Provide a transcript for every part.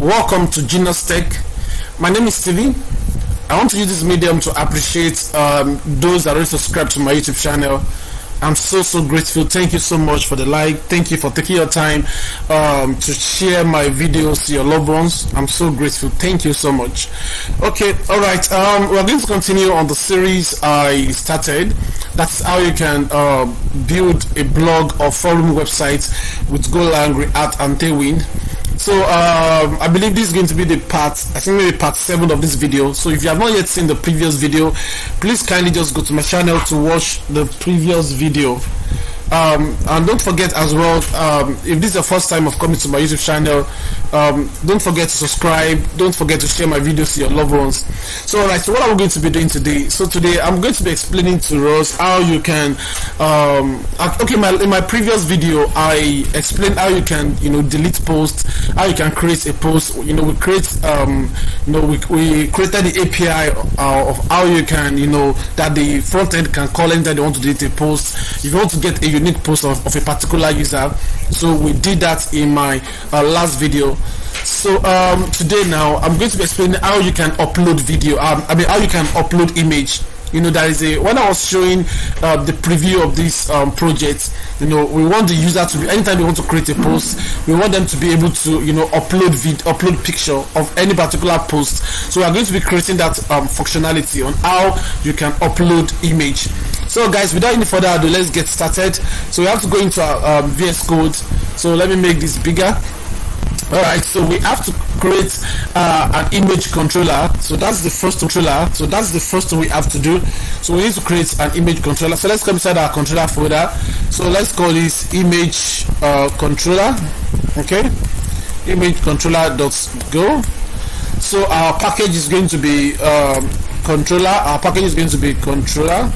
Welcome to Genius Tech. My name is Stevie. I want to use this medium to appreciate those that already subscribe to my YouTube channel. I'm so grateful. Thank you so much for the like. Thank you for taking your time to share my videos to your loved ones. I'm so grateful. Thank you so much. Okay, all right. We're going to continue on the series I started. That's how you can build a blog or forum website with Golang, React, and TAILWInd. So I believe this is going to be the part, I think maybe part 7 of this video. So if you have not yet seen the previous video, please kindly just go to my channel to watch the previous video. And don't forget as well, if this is the first time of coming to my YouTube channel, don't forget to subscribe, don't forget to share my videos to your loved ones. So alright, so what are we going to be doing today? So today I'm going to be explaining to us how you can in my previous video I explained how you can delete posts, how you can create a post. We create we created the API of how you can that the front end can call anytime they want to delete a post. If you want to get a unique post of a particular user, so we did that in my last video. So today now I'm going to be explaining how you can upload video, how you can upload image. There is when I was showing the preview of this project, we want the user to be, anytime they want to create a post, we want them to be able to upload picture of any particular post. So we are going to be creating that functionality on how you can upload image. So guys, without any further ado, let's get started. So we have to go into our VS Code. So let me make this bigger. Alright, so we have to create an image controller. So that's the first controller. So that's the first thing we have to do. So we need to create an image controller. So let's come inside our controller folder. So let's call this image controller. Okay, image controller.go. So our package is going to be controller. Our package is going to be controller.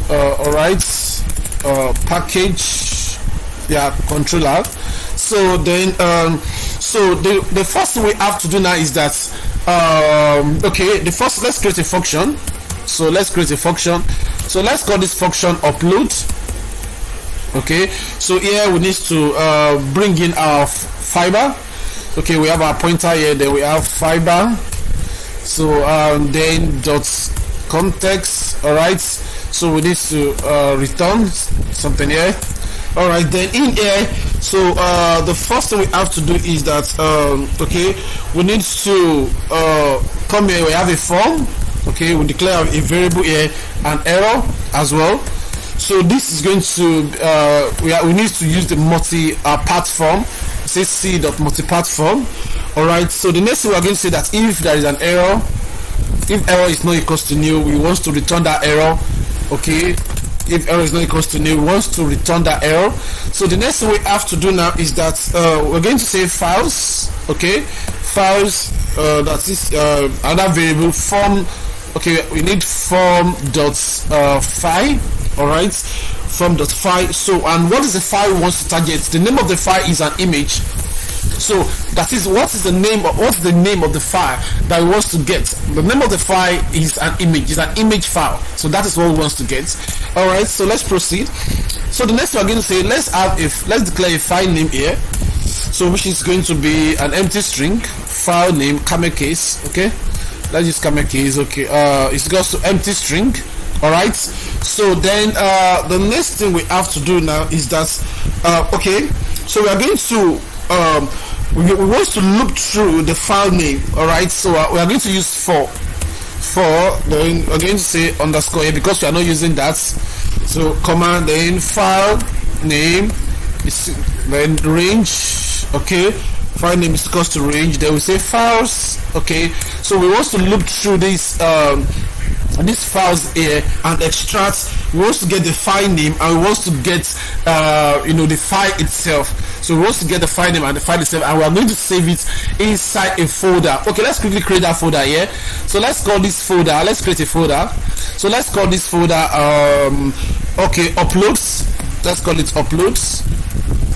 Alright, package, controller. So then so the first thing we have to do now is that let's create a function. So let's create a function. So let's call this function upload. Okay, so here we need to bring in our fiber. Okay, we have our pointer here, then we have fiber. So then dot context. All right, so we need to return something here. All right, then in here, so the first thing we have to do is that we need to come here. We have a form. Okay, we declare a variable here, an error as well. So this is going to we need to use the multi-path form. It says c.multipath form. All right, so the next thing we are going to say that if there is an error, if error is not equals to nil, we want to return that error. Okay, if error is not equals to nil, we want to return that error. So the next thing we have to do now is that we're going to say files. Okay, files, that is another variable form. Okay, we need form.file. all right, form.file. So, and what is the file we want to target? The name of the file is an image. So that is what's the name of the file that we want to get. The name of the file is an image. It's an image file. So that is what we want to get. All right, so let's proceed. So the next we're going to say, let's declare a file name here. So which is going to be an empty string, file name, camel case. Okay, let's use camel case. Okay, it goes to empty string. All right, so then the next thing we have to do now is that okay, so we are going to we want to look through the file name. All right, so we are going to use for then we're going to say underscore here because we are not using that. So command, then file name is then range. Okay, file name is equals to range, then we say files. Okay, so we want to look through this these files here and extract. We want to get the file name and we want to get the file itself. So we want to get the file name and the file itself, and we are going to save it inside a folder. Okay, let's quickly create that folder here. So let's call this folder, let's create a folder. So let's call this folder uploads. Let's call it uploads.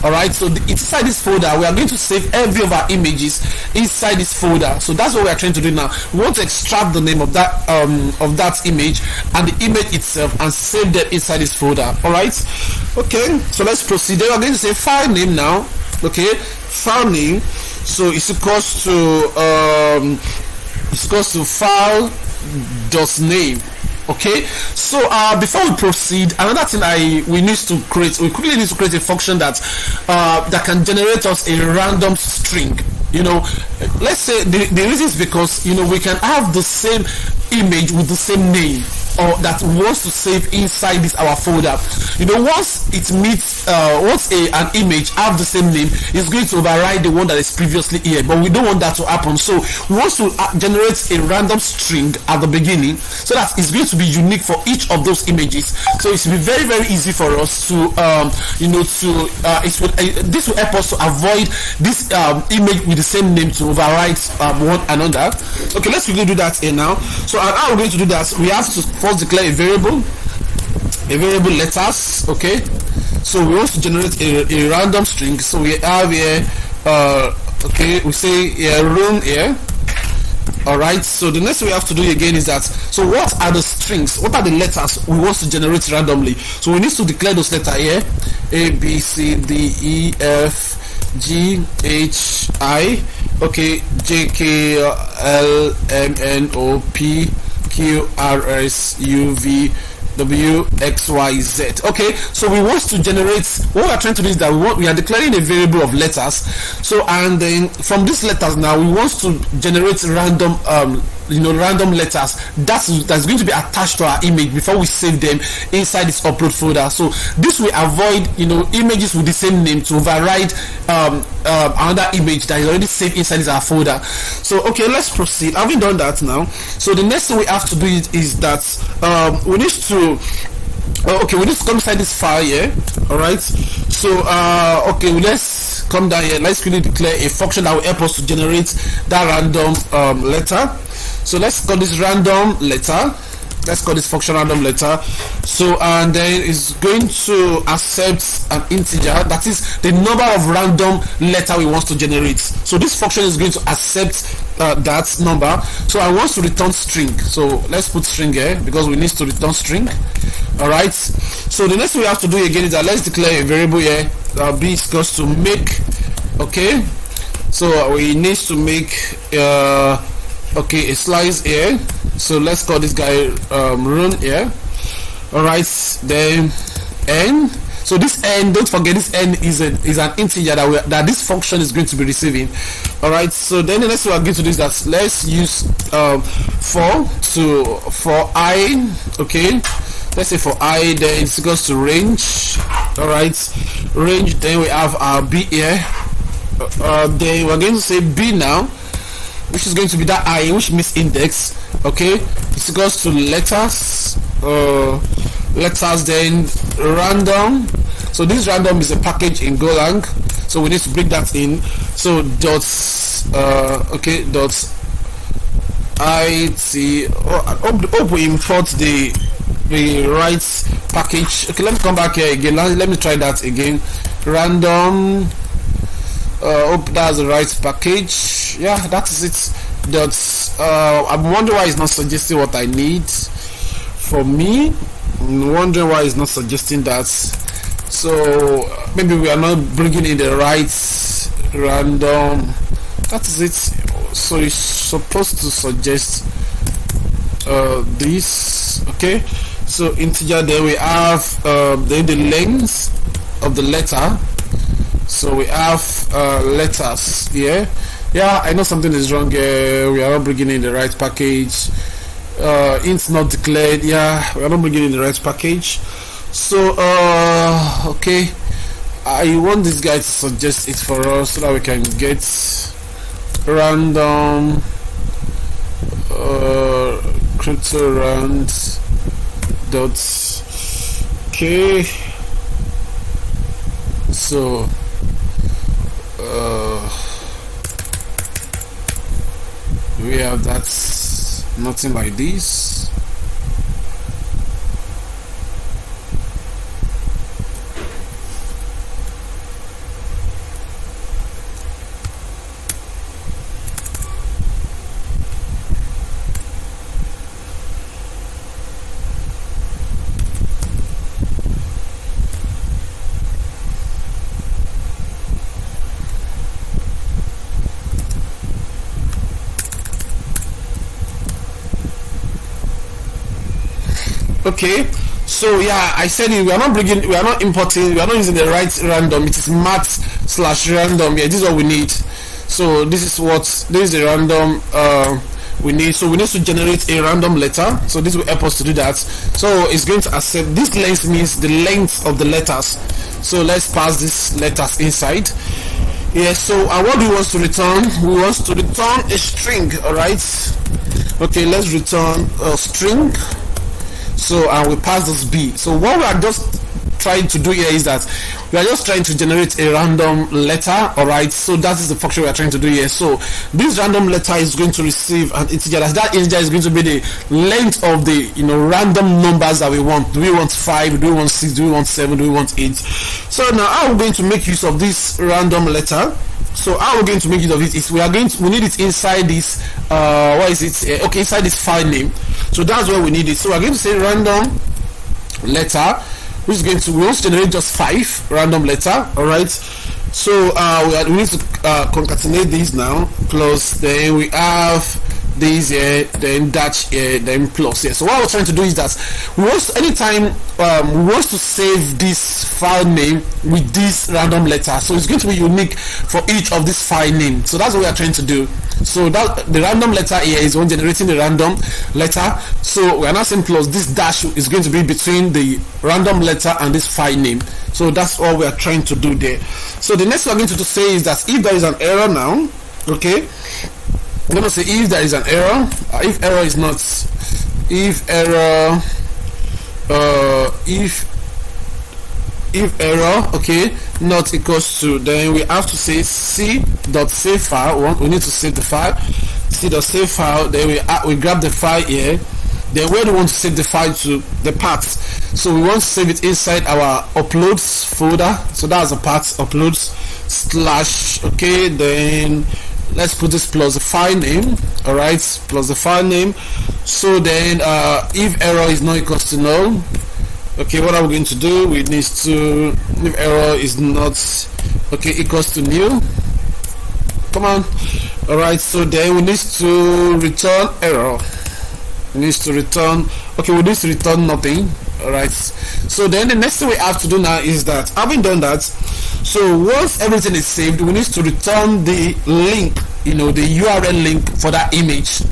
All right, so inside this folder we are going to save every of our images inside this folder. So that's what we are trying to do now. We want to extract the name of that image and the image itself and save them inside this folder. All right, okay, so let's proceed. Then we're going to say file name now. Okay, file name. So it's equals to file dot name. Okay, so before we proceed, another thing we quickly need to create a function that that can generate us a random string. Let's say the reason is because we can have the same image with the same name, or that we want to save inside this our folder. Once it meets once an image have the same name, it's going to override the one that is previously here, but we don't want that to happen. So we want to generate a random string at the beginning, so that it's going to be unique for each of those images. So it will be very, very easy for us to this will help us to avoid this image with the same name to override one another. Okay, let's quickly do that here now. So how we're going to do that, we have to first declare a variable letters. Okay, so we want to generate a random string. So we have here okay, we say room here. Alright, so the next thing we have to do again is that, so what are the strings, what are the letters we want to generate randomly? So we need to declare those letters here: A, B, C, D, E, F, G, H, I, okay, J, K, L, M, N, O, P, Q, R, S, U, V, W, X, Y, Z. Okay, so we want to generate, what we are trying to do is that we are declaring a variable of letters. So, and then from these letters now we want to generate random random letters that's going to be attached to our image before we save them inside this upload folder. So this will avoid images with the same name to override another image that is already saved inside our folder. So okay, let's proceed. Having done that now, so the next thing we have to do is that we need to we need to come inside this file here. All right, so okay, let's come down here. Let's quickly declare a function that will help us to generate that random letter. So let's call this random letter. Let's call this function random letter. So and then it's going to accept an integer, that is the number of random letter we want to generate. So this function is going to accept that number. So I want to return string. So let's put string here because we need to return string. All right, so the next thing we have to do again is that let's declare a variable here. B is equals to make. Okay, so we need to make okay, a slice here. So let's call this guy run here. All right, then n. So this n, don't forget, this n is an integer that this function is going to be receiving. All right, so then the next thing we're going to do is that let's use for I. Okay, let's say for I, then it's equals to range. All right, range, then we have our b here. Then we're going to say b now, which is going to be that I, which means index. Okay, it's equals to letters, then random. So this random is a package in Golang, so we need to bring that in. So dots okay, dots it. Hope we import the right package. Okay, let me come back here again. Let me try that again. Random. Hope that's the right package. Yeah, that is it. I'm wondering why it's not suggesting what I need for me. I'm wondering why it's not suggesting that. So maybe we are not bringing in the right random. That is it. So it's supposed to suggest this. Okay, so integer, then we have then the length of the letter. So we have letters here. Yeah, I know something is wrong here. We are not bringing in the right package. Int not declared. Yeah, we are not bringing in the right package. So okay, I want this guy to suggest it for us so that we can get random crypto rand dots. Okay, so we have that, nothing like this. Okay, so yeah, I said it, we are not importing, we are not using the right random. It is math/random. Yeah, this is what we need. So this is the random we need. So we need to generate a random letter. So this will help us to do that. So it's going to accept this length, means the length of the letters. So let's pass these letters inside. Yeah, so what we want to return? We want to return a string. All right. Okay, let's return a string. So we pass this b. So what we are just trying to do here is that we are just trying to generate a random letter. All right, so that is the function we are trying to do here. So this random letter is going to receive an integer. That integer is going to be the length of the random numbers that we want. Do we want 5? Do we want 6? Do we want 7? Do we want 8? So now how are we going to make use of this random letter? So how we're going to make use of it is we need it inside this okay, inside this file name. So that's where we need it. So we're going to say random letter, which is going to, we want to generate just 5 random letter. All right, so we need to concatenate these now, plus then we have these here, then dash here, then plus here. So what we're trying to do is that we want to, anytime we want to save this file name with this random letter, so it's going to be unique for each of this file name. So that's what we are trying to do. So that the random letter here is one generating the random letter. So we are now saying plus this dash is going to be between the random letter and this file name. So that's all we are trying to do there. So the next thing we're going to say is that if there is an error now, okay, I'm going to say if there is an error, if error is not, if error, if error, okay, not equals to, then we have to say c.save file. We need to save the file, c.save file. Then we grab the file here. Then where do we want to save the file to? The path. So we want to save it inside our uploads folder. So that's the path uploads slash, okay, then let's put this plus the file name. All right, plus the file name. So then if error is not equals to null, okay, what are we going to do? We need to, if error is not, okay, equals to nil, come on. All right, so then we need to return error. We need to return, okay, we need to return nothing. All right, so then the next thing we have to do now is that, having done that, so once everything is saved, we need to return the link, the URL link for that image.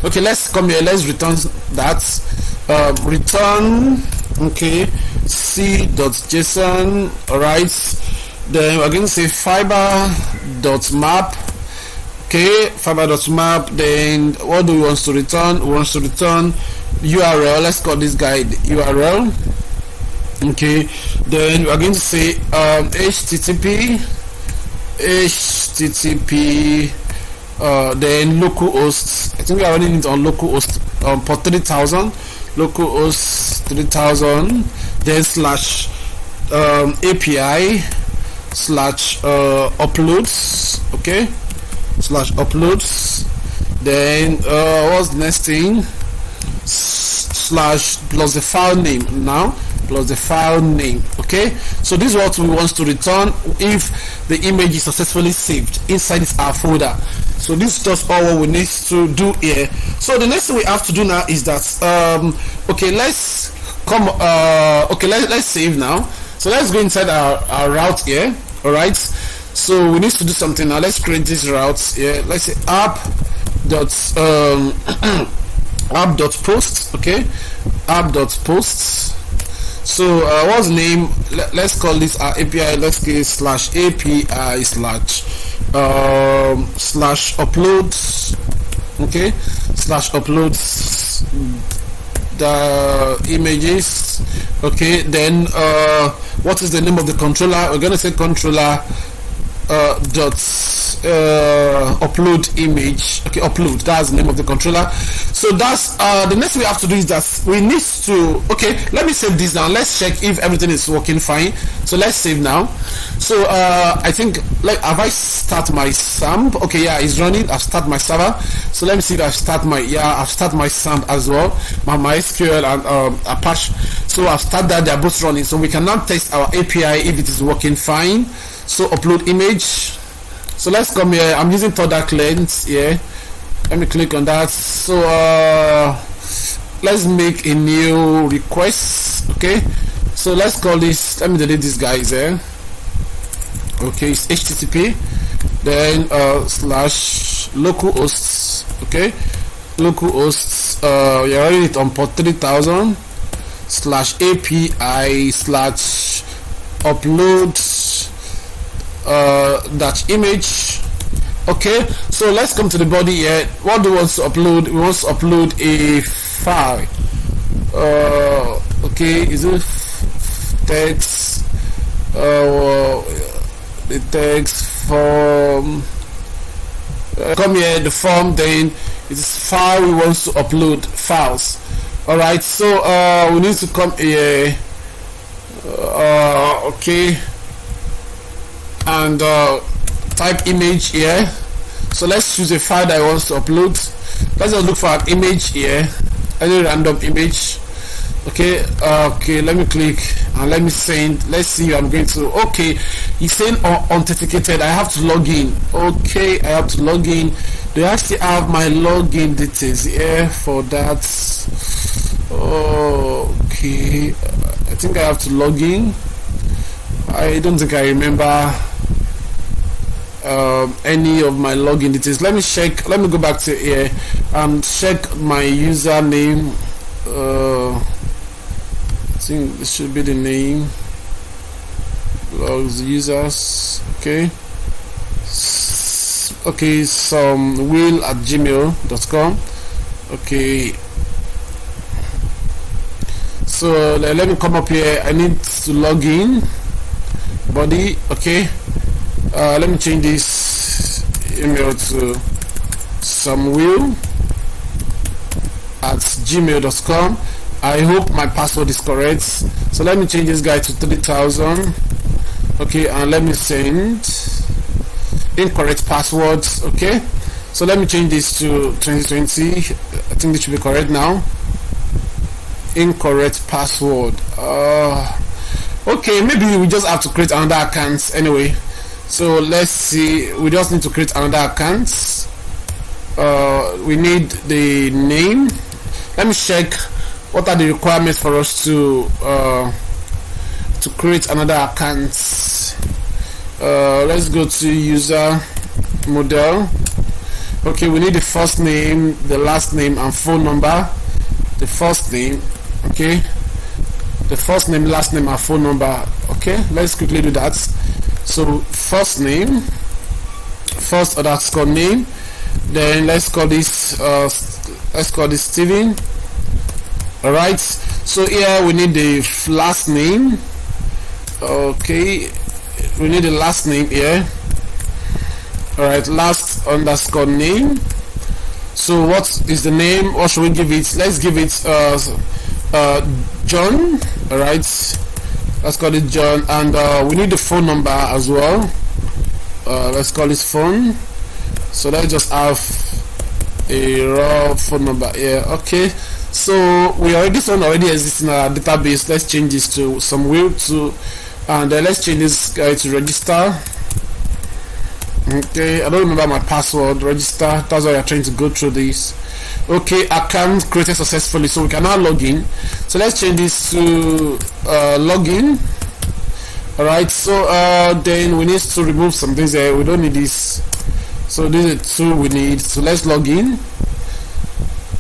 Okay, let's come here, let's return that. Return, okay, c.json. all right, then we're going to say fiber.map. okay, fiber.map. Then what do we want to return? We want to return URL. Let's call this guy URL. okay, then we're going to say http then localhost. I think we are running it on localhost port 3000, localhost 3000, then slash API slash uploads, okay, slash uploads. Then what's the next thing? Slash plus the file name now, plus the file name. Okay, so this is what we want to return if the image is successfully saved inside our folder. So this is just all what we need to do here. So the next thing we have to do now is that okay, let's come okay, let's save now. So let's go inside our route here. All right, so we need to do something now. Let's create this route here. Let's say app dot app.post. okay, app.post. So what's the name? Let's call this our API. Let's get slash API slash uploads. Okay, slash uploads the images. Okay, then what is the name of the controller? We're gonna say controller dot upload image. Okay, upload, that's the name of the controller. So that's the next thing we have to do is that we need to, okay, let me save this now. Let's check if everything is working fine. So let's save now. So I think, like, have I start my SAMP? Okay, yeah, it's running. I've started my server. So let me see if I've started my, yeah, I've started my SAMP as well, my MySQL and Apache. So I've started that, they're both running. So we can now test our API if it is working fine. So upload image. So let's come here. I'm using product lens here. Let me click on that. So let's make a new request. Okay, so let's call this, let me delete this guy here. Okay, it's http then slash localhosts. Okay, localhosts, you're running it on port 3000 slash API slash upload that image. Okay, so let's come to the body here. What do we want to upload? We want to upload a file. Okay, is it text? The text form. Come here, the form. Then it's file. We want to upload files. All right, so we need to come here. Okay, and type image here. So let's choose a file that I want to upload. Let's just look for an image here, any random image. Okay, okay, let me click and let me send. Let's see, I'm going to, okay, it's saying authenticated. I have to log in. Okay, I have to log in. They actually have my login details here for that. Okay, I think I have to log in. I don't think I remember any of my login details. Let me check. Let me go back to here and check my username. I think this should be the name. Logs users. Okay. Okay, some will@gmail.com. Okay. So let me come up here. I need to log in. Body. Okay. Let me change this email to samuel@gmail.com. I hope my password is correct. So let me change this guy to 3000. Okay, and let me send. Incorrect passwords. Okay, so let me change this to 2020. I think this should be correct now. Incorrect password. Okay, maybe we just have to create another account anyway. So let's see, we just need to create another account. We need the name. Let me check what are the requirements for us to create another account. Let's go to user model. Okay, we need the first name, the last name, and phone number. The first name, okay, the first name, last name, and phone number. Okay, let's quickly do that. So first name, first underscore name, then let's call this Steven. All right, so here we need the last name. Okay, we need the last name here. All right, last underscore name. So what is the name? What should we give it? Let's give it John. All right, let's call it John, and we need the phone number as well. Let's call it phone. So let's just have a raw phone number here. Okay, so this one already exists in our database. Let's change this to some will to, and let's change this guy to register. Okay, I don't remember my password. Register. That's why you're trying to go through this. Okay, account created successfully, so we can now log in. So let's change this to login. All right, so then we need to remove some things there. We don't need this, so these are two we need. So let's log in.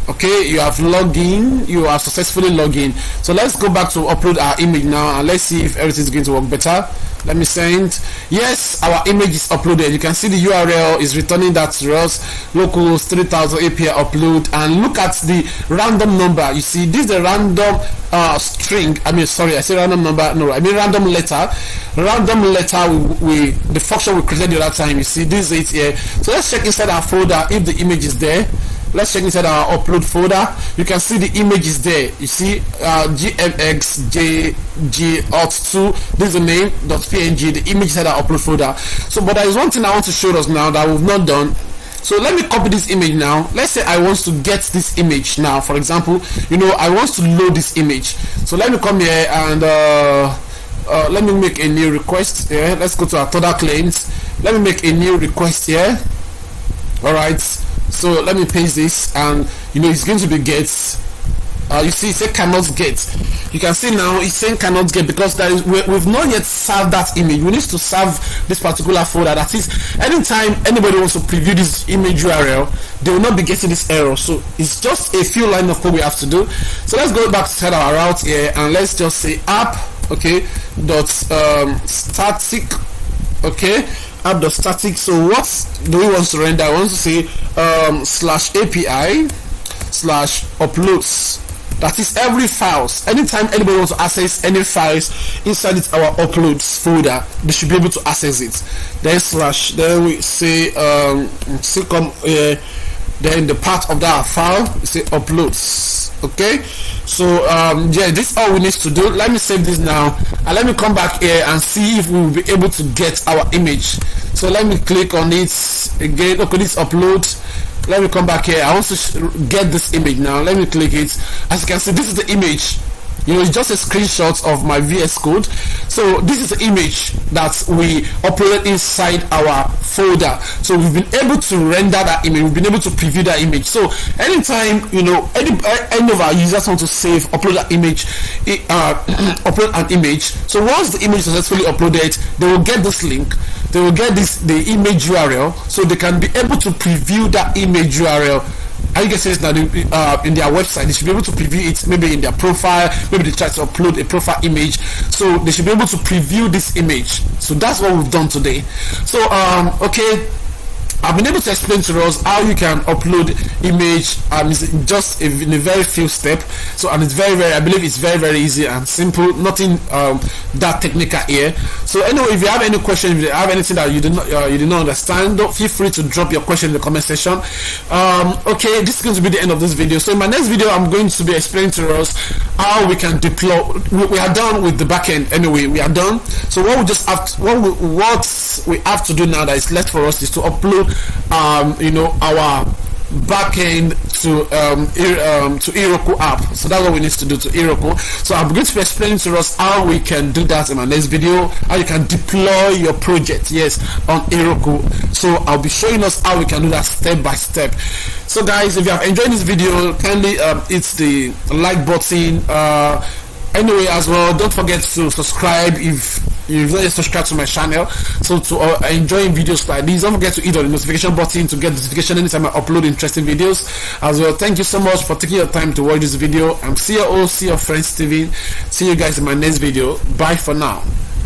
Okay, you have logged in, you have successfully logged in. So let's go back to upload our image now, and let's see if everything is going to work better. Let me send. Yes, our image is uploaded. You can see the URL is returning that to us, localhost 3000 API upload, and look at the random number. You see, this is a random string. I mean, sorry, I say random number. No, I mean random letter. Random letter. We the function we created the other time. You see, this is it here. So let's check inside our folder if the image is there. Let's check inside our upload folder. You can see the image is there. You see gmxjg.2. This is the name .png. The image inside our upload folder. So, but there is one thing I want to show us now that we've not done. So let me copy this image now. Let's say I want to get this image now. For example, I want to load this image. So let me come here and let me make a new request here. Let's go to our total claims. Let me make a new request here. All right. So let me paste this, and it's going to be get you see it say cannot get. You can see now it's saying cannot get because there is, we've not yet served that image. We need to serve this particular folder. That is, anytime anybody wants to preview this image URL, they will not be getting this error. So it's just a few lines of code we have to do. So let's go back to set our route here, and let's just say app, okay, dot static, okay, app dot static. So what do we want to render? I want to say slash API slash uploads. That is every files. Anytime anybody wants to access any files inside it, our uploads folder, they should be able to access it. Then slash, then we say then the part of that file say uploads. Okay, so yeah, this is all we need to do. Let me save this now, and let me come back here and see if we will be able to get our image. So let me click on it again. Okay, this upload. Let me come back here. I want to get this image now. Let me click it. As you can see, this is the image. You know, it's just a screenshot of my VS Code. So this is the image that we uploaded inside our folder. So we've been able to render that image. We've been able to preview that image. So anytime, you know, any of our users want to save, upload that image, upload an image. So once the image is successfully uploaded, they will get this link. They will get the image URL, so they can be able to preview that image URL. I guess it's now in their website. They should be able to preview it, maybe in their profile, maybe they try to upload a profile image, so they should be able to preview this image. So that's what we've done today. So okay, I've been able to explain to us how you can upload image, it's just in a very few steps. So, and it's very, I believe it's very easy and simple, nothing that technical here. So anyway, if you have any question, if you have anything that you did not understand, don't feel free to drop your question in the comment section. Okay, this is going to be the end of this video. So in my next video, I'm going to be explaining to us how we can deploy. We are done with the backend anyway. We are done. So what we just have to, what we have to do now that is left for us is to upload you know, our backend to Heroku app. So that's what we need to do to Heroku. So I'm going to be explaining to us how we can do that in my next video, how you can deploy your project, yes, on Heroku. So I'll be showing us how we can do that step by step. So guys, if you have enjoyed this video, kindly hit the like button. Anyway, as well, don't forget to subscribe if you've not yet subscribed to my channel. So to enjoying videos like these, don't forget to hit on the notification button to get notification anytime I upload interesting videos as well. Thank you so much for taking your time to watch this video. I'm see you all, see your friend Steven. See you guys in my next video. Bye for now.